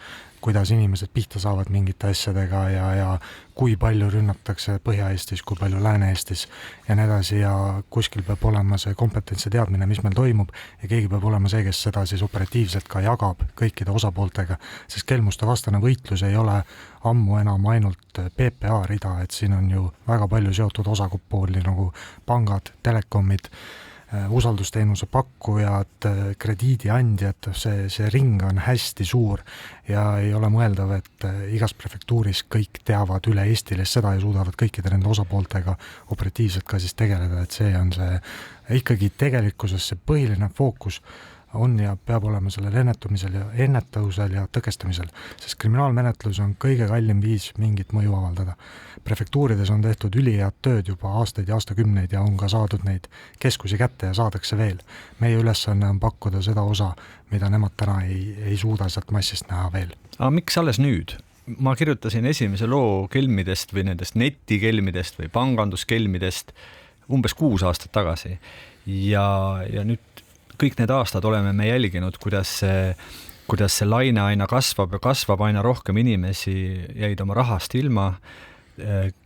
kuidas inimesed pihta saavad mingite asjadega ja kui palju rünnatakse Põhja-Eestis, kui palju Lääne-Eestis ja nii edasi ja kuskil peab olema see kompetents ja teadmine, mis meil toimub ja keegi peab olema see, kes seda siis operatiivselt ka jagab kõikide osapooltega, sest kelmuste vastane võitlus ei ole ammu enam ainult PPA rida, et siin on ju väga palju seotud osapooli nagu pangad, telekomid, usaldusteenuse pakkujad, krediidiandjad, see ring on hästi suur ja ei ole mõeldav, et igas prefektuuris kõik teavad üle Eestile seda ja suudavad kõikide nende osapooltega operatiivselt ka siis tegeleda, et see on see ikkagi tegelikkuses see põhiline fookus on ja peab olema sellel ennetamisel ja tõkestamisel, sest kriminaalmenetlus on kõige kallim viis mingit mõju avaldada. Prefektuurides on tehtud ülihead tööd juba aastaid ja aastakümneid ja on ka saadud neid keskusi kätte ja saadakse veel. Meie ülesanne on pakkuda seda osa, mida nemad täna ei suuda sealt massist näha veel. Aga miks alles nüüd? Ma kirjutasin esimese loo kelmidest või nendest netikelmidest või panganduskelmidest umbes 6 aastat tagasi ja nüüd kõik need aastad oleme me jälginud, kuidas see laine aina kasvab ja kasvab, aina rohkem inimesi jäid oma rahast ilma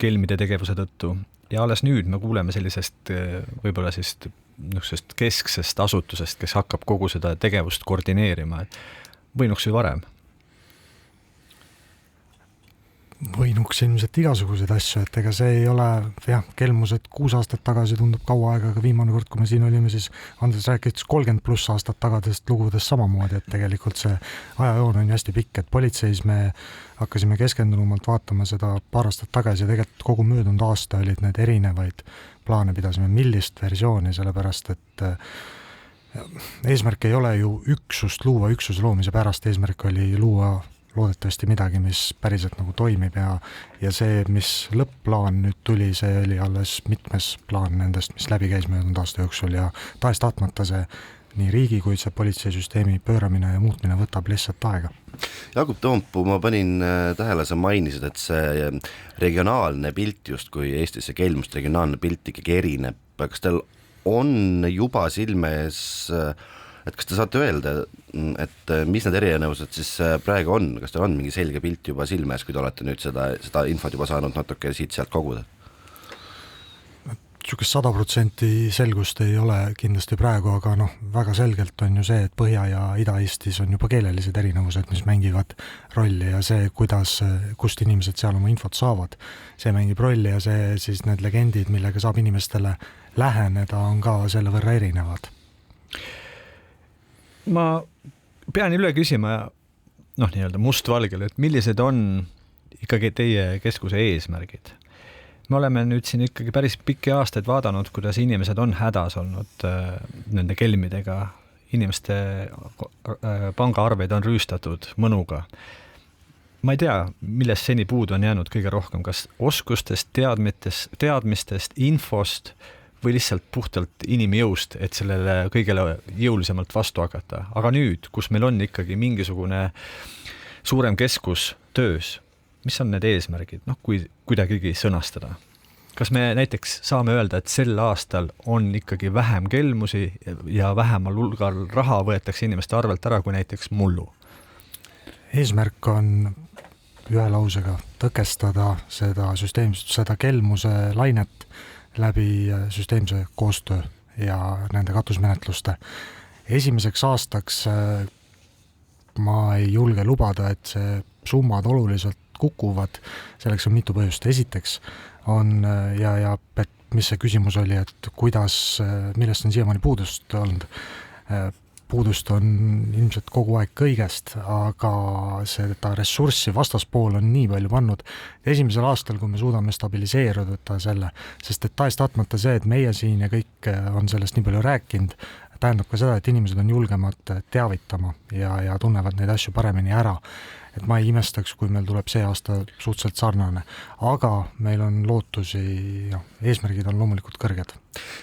kelmide tegevuse tõttu ja alles nüüd me kuuleme sellisest võib-olla siis kesksest asutusest, kes hakkab kogu seda tegevust koordineerima. Võinuks ju varem? Võinuks ilmselt igasuguseid asju, et ega see ei ole, kelmused 6 aastat tagasi tundub kaua aega, aga viimane kord, kui me siin olime, siis Andres rääkis 30+ aastat tagadest lugudest samamoodi, et tegelikult see ajajoon on hästi pikk, et politseis me hakkasime keskendunumalt vaatama seda paar aastat tagasi ja tegelikult kogu möödunud aasta olid need erinevaid plaane, pidasime millist versiooni, sellepärast et eesmärk ei ole ju üksust luua üksuse loomise pärast, eesmärk oli luua loodetavasti midagi, mis päriselt nagu toimib ja see, mis lõpp-plaan nüüd tuli, see oli alles mitmes plaan nendest, mis läbi käis möödunud aasta jooksul ja tahes-tahtmata see nii riigi kui see politseisüsteemi pööramine ja muutmine võtab lihtsalt aega. Jakob Toompuu, ma panin tähele, sa mainisid, et see regionaalne pilt justkui Eestis, see kelmust regionaalne pilt ikkagi erineb. Kas teil on juba silmes, et kas te saate öelda, et mis need erinevused siis praegu on? Kas teil on mingi selge pilt juba silmes, kui te olete nüüd seda infot juba saanud natuke siit-sealt koguda? Niisugust 100% selgust ei ole kindlasti praegu, aga väga selgelt on ju see, et Põhja- ja Ida-Eestis on juba keelelised erinevused, mis mängivad rolli ja see, kust inimesed seal oma infot saavad, see mängib rolli ja see siis need legendid, millega saab inimestele läheneda, on ka selle võrra erinevad. Ma pean üle küsima nii-öelda mustvalgel, et millised on ikkagi teie keskuse eesmärgid? Me oleme nüüd siin ikkagi päris pikki aastaid vaadanud, kuidas inimesed on hädas olnud nende kelmidega. Inimeste pangaarveid on rüüstatud mõnuga. Ma ei tea, millest seni puudu on jäänud kõige rohkem, kas oskustest, teadmistest, infost või lihtsalt puhtalt inimjõust, et sellele kõigele jõulisemalt vastu hakata. Aga nüüd, kus meil on ikkagi mingisugune suurem keskus töös, mis on need eesmärgid, kui kuidagigi sõnastada? Kas me näiteks saame öelda, et sel aastal on ikkagi vähem kelmusi ja vähemal hulgal raha võetakse inimeste arvelt ära kui näiteks mullu? Eesmärk on ühe lausega tõkestada seda kelmuse lainet läbi süsteemse koostöö ja nende katusmenetluste. Esimeseks aastaks ma ei julge lubada, et see summad oluliselt kukuvad, selleks on mitu põhjust. Esiteks on ja mis see küsimus oli, et millest on siiamaani puudust olnud. Puudust on ilmselt kogu aeg kõigest, aga seda ressurssi vastaspool on nii palju pannud. Esimesel aastal, kui me suudame stabiliseeruda selle, sest et tahes-tahtmata see, et meie siin ja kõik on sellest nii palju rääkinud, tähendab ka seda, et inimesed on julgemad teavitama ja tunnevad neid asju paremini ära. Et ma ei imestaks, kui meil tuleb see aasta suhteliselt sarnane, aga meil on lootusi ja eesmärgid on loomulikult kõrged.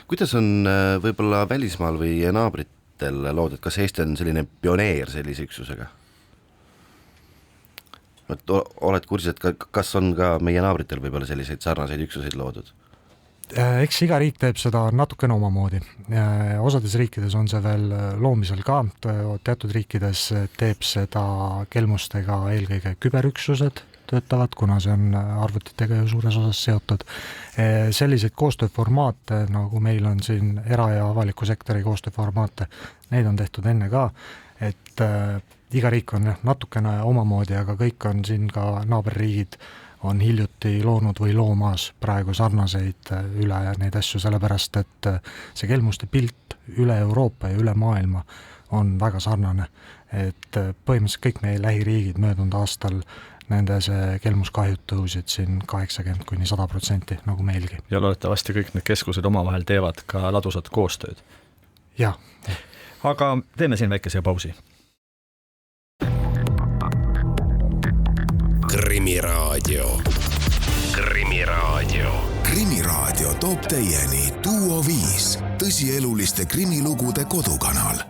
Kuidas on võib-olla välismaal või naabritel lood, et kas Eesti on selline pioneer sellise üksusega? Oled kursis, et kas on ka meie naabritel võib-olla selliseid sarnaseid üksuseid loodud? Eks iga riik teeb seda natukene omamoodi. Osades riikides on see veel loomisel ka, teatud riikides teeb seda kelmustega eelkõige küberüksused töötavad, kuna see on arvutitega ju suures osas seotud. Selliseid koostööformaate, nagu meil on siin era- ja avaliku sektori koostööformaate, neid on tehtud enne ka, et iga riik on natukene omamoodi, aga kõik on siin ka naaberriigid on hiljuti loonud või loomas praegu sarnaseid üle neid asju, sellepärast et see kelmuste pilt üle Euroopa ja üle maailma on väga sarnane. Et põhimõtteliselt kõik meie lähiriigid möödunud aastal nende see kelmuskahjud tõusid siin 80–100% nagu meilgi. Ja loodetavasti kõik need keskused omavahel teevad ka ladusat koostööd. Jah. Aga teeme siin väikese pausi. Krimiraadio. Krimiraadio. Krimiraadio toob teieni Duo 5, tõsieluliste krimilugude kodukanal.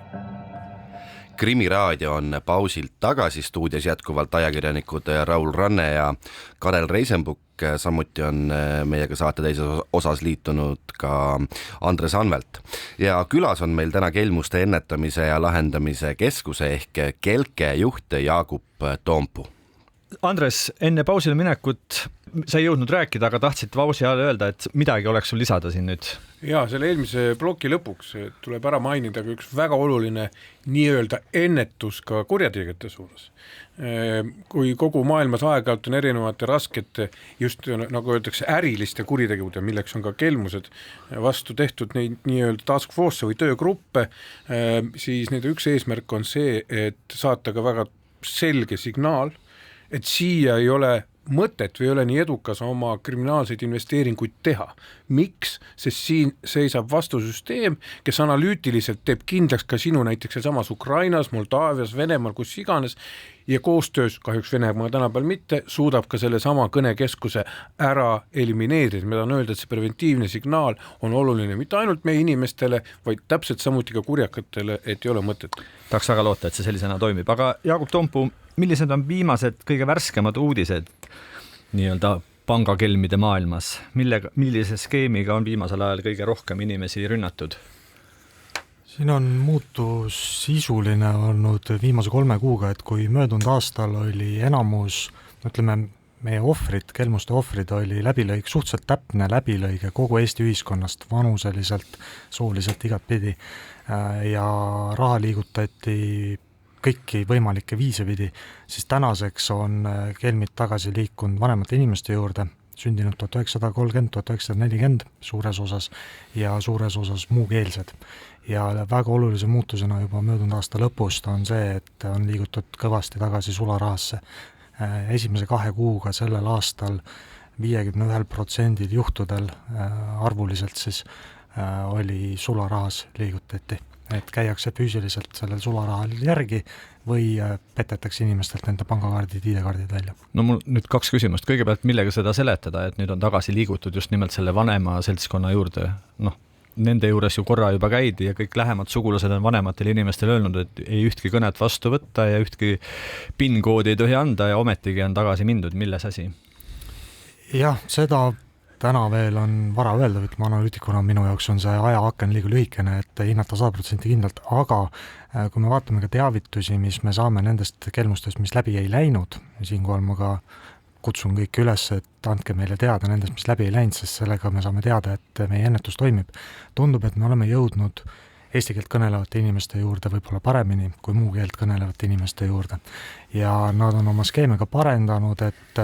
Krimiraadio on pausilt tagasi, stuudios jätkuvalt ajakirjanikud Raul Ranne ja Karel Reisenbuk, samuti on meiega saate teises osas liitunud ka Andres Anvelt. Ja külas on meil täna kelmuste ennetamise ja lahendamise keskuse ehk Kelke juht Jaagup Toompuu. Andres, enne pausile minekut sa ei jõudnud rääkida, aga tahtsid pausi ajal öelda, et midagi oleks sul lisada siin nüüd? Jaa, selle eelmise ploki lõpuks tuleb ära mainida ka üks väga oluline nii-öelda ennetus ka kurjategijate suunas. Kui kogu maailmas aeg-ajalt on erinevate raskete, just nagu öeldakse äriliste kuritegude, milleks on ka kelmused vastu tehtud neid nii-öelda task force või töögruppe, siis nende üks eesmärk on see, et saata ka väga selge signaal, et siia ei ole mõtet või ei ole nii edukas oma kriminaalseid investeeringuid teha. Miks? Sest siin seisab vastusüsteem, kes analüütiliselt teeb kindlaks ka sinu näiteks samas Ukrainas, Moldaavias, Venemaal, kus iganes ja koostöös, kahjuks Venemaa tänapäeval mitte, suudab ka selle sama kõnekeskuse ära elimineerida. Me tahan öelda, et see preventiivne signaal on oluline mitte ainult meie inimestele, vaid täpselt samuti ka kurjakatele, et ei ole mõtet. Tahaks väga loota, et see sellisena toimib. Aga Jaagup Toompuu, millised on viimased kõige värskemad uudised nii-öelda pangakelmide maailmas? Millise skeemiga on viimasel ajal kõige rohkem inimesi rünnatud? Siin on muutus sisuline olnud viimase 3 kuuga, et kui möödunud aastal oli enamus, ütleme, meie ohvrid, kelmuste ohvrid oli läbilõig, suhteliselt täpne läbilõige kogu Eesti ühiskonnast, vanuseliselt, sooliselt igatpidi ja raha liigutati kõiki võimalikke viise pidi, siis tänaseks on kelmid tagasi liikunud vanemate inimeste juurde, sündinud 1930, 1940 suures osas ja suures osas muukeelsed. Ja väga olulise muutusena juba möödunud aasta lõpust on see, et on liigutud kõvasti tagasi sularahasse. Esimese 2 kuuga sellel aastal 51% juhtudel arvuliselt siis oli sularahas liigutati. Et käiakse füüsiliselt sellel sularahal järgi või petetakse inimestelt nende pangakaardid, ID-kaardid välja. No mul nüüd 2 küsimust. Kõigepealt, millega seda seletada, et nüüd on tagasi liigutud just nimelt selle vanema seltskonna juurde? Nende juures ju korra juba käidi ja kõik lähemad sugulased on vanematele inimestele öelnud, et ei ühtki kõnet vastu võtta ja ühtki PIN-koodi ei tohi anda ja ometigi on tagasi mindud. Milles asi? Jah, seda täna veel on vara öelda, et analüütikuna minu jaoks on see ajaaken liiga lühikene, et hinnata 100% kindlalt, aga kui me vaatame ka teavitusi, mis me saame nendest kelmustest, mis läbi ei läinud, siinkohal ma ka kutsun kõik üles, et andke meile teada nendest, mis läbi ei läinud, sest sellega me saame teada, et meie ennetus toimib. Tundub, et me oleme jõudnud eesti keelt kõnelevate inimeste juurde võib-olla paremini kui muu keelt kõnelevate inimeste juurde. Ja nad on oma skeeme ka parendanud, et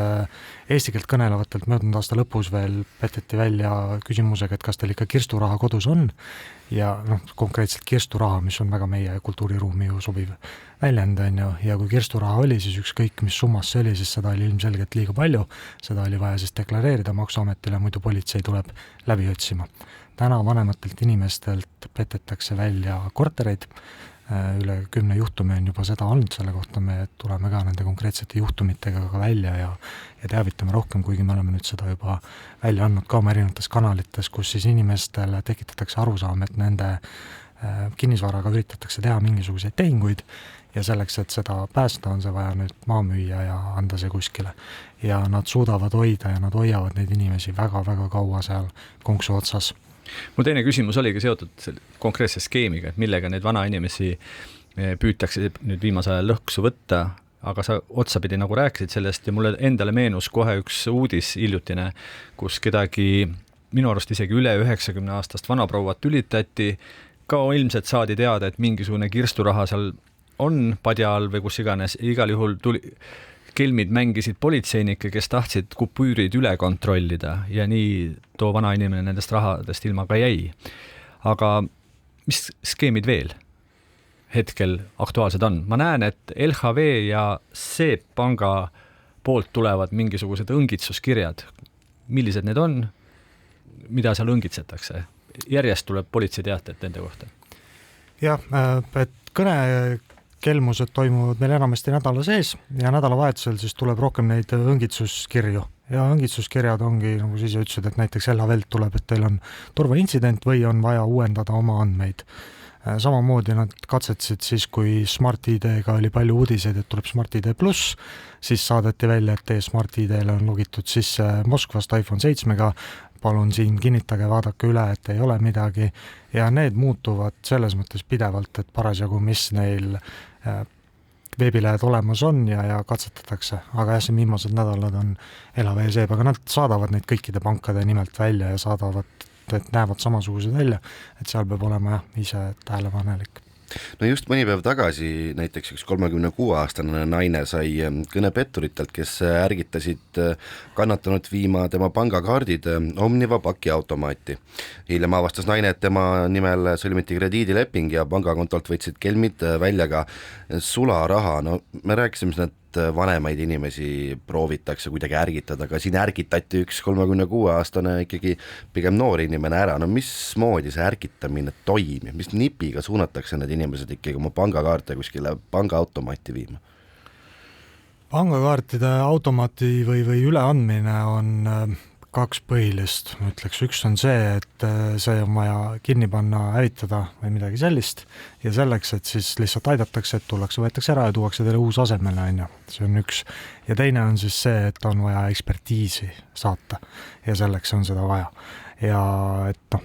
eesti keelt kõnelevatelt möödunud aasta lõpus veel peteti välja küsimusega, et kas teil ikka kirsturaha kodus on ja konkreetselt kirsturaha, mis on väga meie kultuuriruumi ju sobiv väljend, ja kui kirsturaha oli, siis ükskõik mis summas see oli, siis seda oli ilmselgelt liiga palju, seda oli vaja siis deklareerida Maksuametile, muidu politsei tuleb läbi otsima. Täna vanematelt inimestelt petetakse välja kortereid, üle 10 juhtumi on juba seda olnud, selle kohta me tuleme ka nende konkreetsete juhtumitega ka välja ja teavitame rohkem, kuigi me oleme nüüd seda juba välja andnud ka oma erinevates kanalites, kus siis inimestele tekitatakse arusaam, et nende kinnisvaraga üritatakse teha mingisuguseid tehinguid ja selleks, et seda päästa, on see vaja nüüd maa müüa ja anda see kuskile. Ja nad suudavad hoida ja nad hoiavad neid inimesi väga-väga kaua seal konksu otsas. Mu teine küsimus oligi seotud konkreetse skeemiga, et millega neid vana inimesi püütakse nüüd viimase ajal lõhksu võtta, aga sa otsapidi nagu rääkisid sellest ja mulle endale meenus kohe üks uudis hiljutine, kus kedagi minu arust isegi üle 90 aastast vanaprouvat tülitati, ka ilmselt saadi teada, et mingisugune kirsturaha seal on padja all või kus iganes, igal juhul kelmid mängisid politseinikke, kes tahtsid kupüürid üle kontrollida ja nii too vana inimene nendest rahadest ilma ka jäi. Aga mis skeemid veel hetkel aktuaalsed on? Ma näen, et LHV ja SEB panga poolt tulevad mingisugused õngitsuskirjad. Millised need on? Mida seal õngitsetakse? Järjest tuleb politsei teated nende kohta. Jah, et kõnekelmused toimuvad meil enamasti nädala sees ja nädalavahetusel siis tuleb rohkem neid õngitsuskirju. Ja õngitsuskirjad ongi, nagu siis ütlesid, et näiteks LHV-lt tuleb, et teil on turvaintsident või on vaja uuendada oma andmeid. Samamoodi nad katsetasid siis, kui Smart ID-ga oli palju uudiseid, et tuleb Smart ID Plus, siis saadeti välja, et teie Smart ID-le on logitud sisse Moskvast iPhone 7-ga, palun siin kinnitage, vaadake üle, et ei ole midagi ja need muutuvad selles mõttes pidevalt, et parasjagu mis neil veebilehed olemas on ja katsetatakse, aga jah, see viimased nädalad on LHV ja SEB, aga nad saadavad neid kõikide pankade nimelt välja ja saadavad, et näevad samasugused välja, et seal peab olema ise tähelepanelik. No just mõni päev tagasi näiteks üks 36-aastane naine sai kõne petturitelt, kes ärgitasid kannatanud viima tema pangakaardid Omniva pakiautomaati. Hiljem avastas naine, et tema nimel sõlmiti krediidileping ja pangakontolt võtsid kelmid välja ka sularaha. No me rääkisime, et vanemaid inimesi proovitakse kuidagi ärgitada, aga siin ärgitati üks 36-aastane ikkagi pigem noor inimene ära. No mismoodi see ärgitamine toimib, mis nipiga suunatakse need inimesed ikkagi oma pangakaarte kuskile pangaautomaati viima? Pangakaartide automaati või üleandmine on kaks põhilist, ma ütleks. Üks on see, et see on vaja kinni panna, hävitada või midagi sellist ja selleks, et siis lihtsalt aidatakse, et tullakse, võetakse ära ja tuuakse teile uus asemele, see on üks. Ja teine on siis see, et on vaja ekspertiisi saata ja selleks on seda vaja. Ja et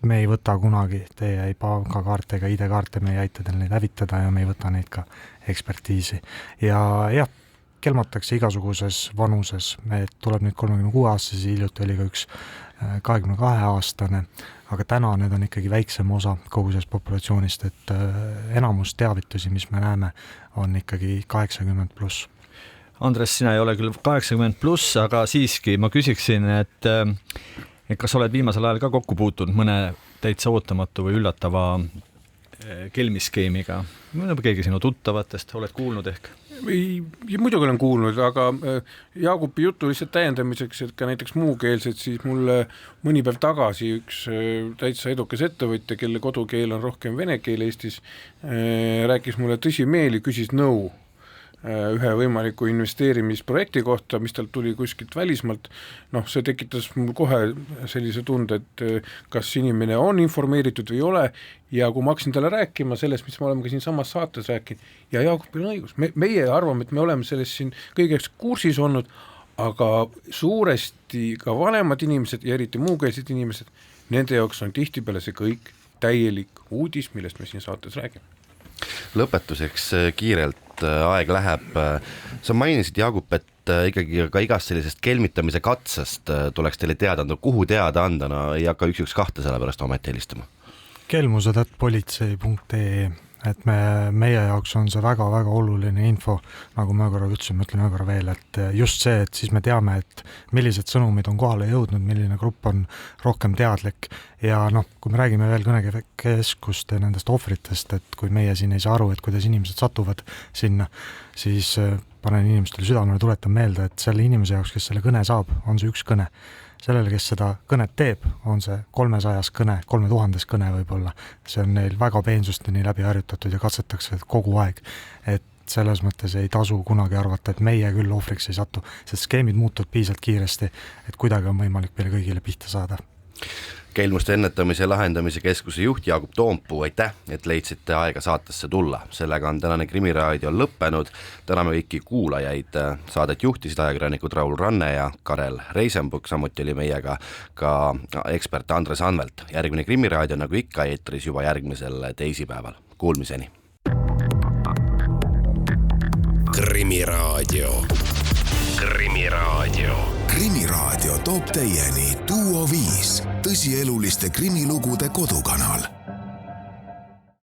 me ei võta kunagi teie ei pangakaarte ega ID-kaarte, me ei aita teil neid hävitada ja me ei võta neid ka ekspertiisi. Ja jah, kelmatakse igasuguses vanuses, me tuleb nüüd 36-aastasi, hiljuti oli ka üks 22-aastane, aga täna need on ikkagi väiksem osa kogu sellest populatsioonist, et enamus teavitusi, mis me näeme, on ikkagi 80+. Andres, sina ei ole küll 80+, aga siiski ma küsiksin, et kas oled viimasel ajal ka kokku puutunud mõne täitsa ootamatu või üllatava kelmiskeemiga? Keegi sinu tuttavatest oled kuulnud ehk? Muidugi olen kuulnud, aga Jaagupi jutu lihtsalt täiendamiseks, et ka näiteks muukeelsed, siis mulle mõni päev tagasi üks täitsa edukas ettevõtja, kelle kodukeel on rohkem vene keel Eestis, rääkis mulle tõsimeeli, küsis nõu ühe võimaliku investeerimisprojekti kohta, mis tal tuli kuskilt välismaalt. See tekitas mul kohe sellise tunde, et kas inimene on informeeritud või ei ole ja kui ma hakkasin talle rääkima sellest, mis me oleme ka siin samas saates rääkinud ja Jaagupil on õigus, meie arvame, et me oleme sellest siin kõigeks kursis olnud, aga suuresti ka vanemad inimesed ja eriti muukeelsed inimesed, nende jaoks on tihtipeale see kõik täielik uudis, millest me siin saates räägime. Lõpetuseks kiirelt, aeg läheb. Sa mainisid, Jaagup, et ikkagi ka igast sellisest kelmitamise katsest tuleks teile teada anda, kuhu teada anda, ei hakka 112 selle pärast ometi helistama. kelmused@politsei.ee, et meie jaoks on see väga-väga oluline info, nagu me korra ütlesin, mõtlen korra veel, et just see, et siis me teame, et millised sõnumid on kohale jõudnud, milline grupp on rohkem teadlik ja kui me räägime veel kõnekeskuste nendest ohvritest, et kui meie siin ei saa aru, et kuidas inimesed satuvad sinna, siis panen inimestele südamele, tuletan meelde, et selle inimese jaoks, kes selle kõne saab, on see üks kõne. Sellele, kes seda kõnet teeb, on see 300 kõne, 3000 kõne võib-olla. See on neil väga peensusteni läbi harjutatud ja katsetakse kogu aeg. Et selles mõttes ei tasu kunagi arvata, et meie küll ohvriks ei satu, sest skeemid muutuvad piisavalt kiiresti, et kuidagi on võimalik meile kõigile pihta saada. kelmuste ennetamise ja lahendamise keskuse juht Jaagup Toompuu, aitäh, et leidsite aega saatesse tulla. Sellega on tänane Krimiraadio lõppenud. Täname kõiki kuulajaid. Saadet juhtisid ajakirjanikud Raul Ranne ja Karel Reisenbuk, samuti oli meiega ka ekspert Andres Anvelt. Järgmine Krimiraadio nagu ikka eetris juba järgmisel teisipäeval. Kuulmiseni. Krimiraadio. Krimiraadio. Krimiraadio toob teieni Duo 5, tõsieluliste krimilugude kodukanal.